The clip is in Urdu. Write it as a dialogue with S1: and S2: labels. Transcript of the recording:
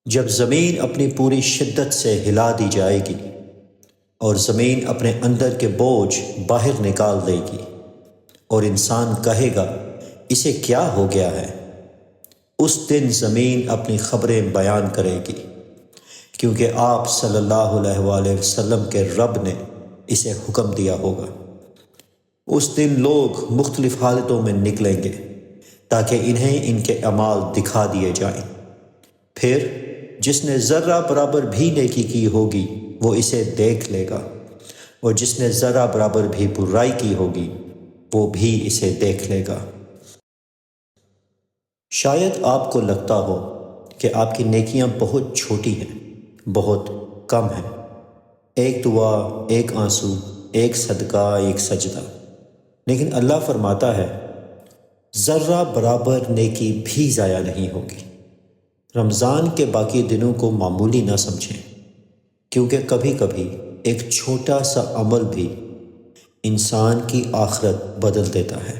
S1: جب زمین اپنی پوری شدت سے ہلا دی جائے گی اور زمین اپنے اندر کے بوجھ باہر نکال دے گی اور انسان کہے گا اسے کیا ہو گیا ہے، اس دن زمین اپنی خبریں بیان کرے گی، کیونکہ آپ صلی اللہ علیہ وآلہ وسلم کے رب نے اسے حکم دیا ہوگا۔ اس دن لوگ مختلف حالتوں میں نکلیں گے تاکہ انہیں ان کے اعمال دکھا دیے جائیں۔ پھر جس نے ذرہ برابر بھی نیکی کی ہوگی وہ اسے دیکھ لے گا، اور جس نے ذرہ برابر بھی برائی کی ہوگی وہ بھی اسے دیکھ لے گا۔ شاید آپ کو لگتا ہو کہ آپ کی نیکیاں بہت چھوٹی ہیں، بہت کم ہیں، ایک دعا، ایک آنسو، ایک صدقہ، ایک سجدہ، لیکن اللہ فرماتا ہے ذرہ برابر نیکی بھی ضائع نہیں ہوگی۔ رمضان کے باقی دنوں کو معمولی نہ سمجھیں، کیونکہ کبھی کبھی ایک چھوٹا سا عمل بھی انسان کی آخرت بدل دیتا ہے۔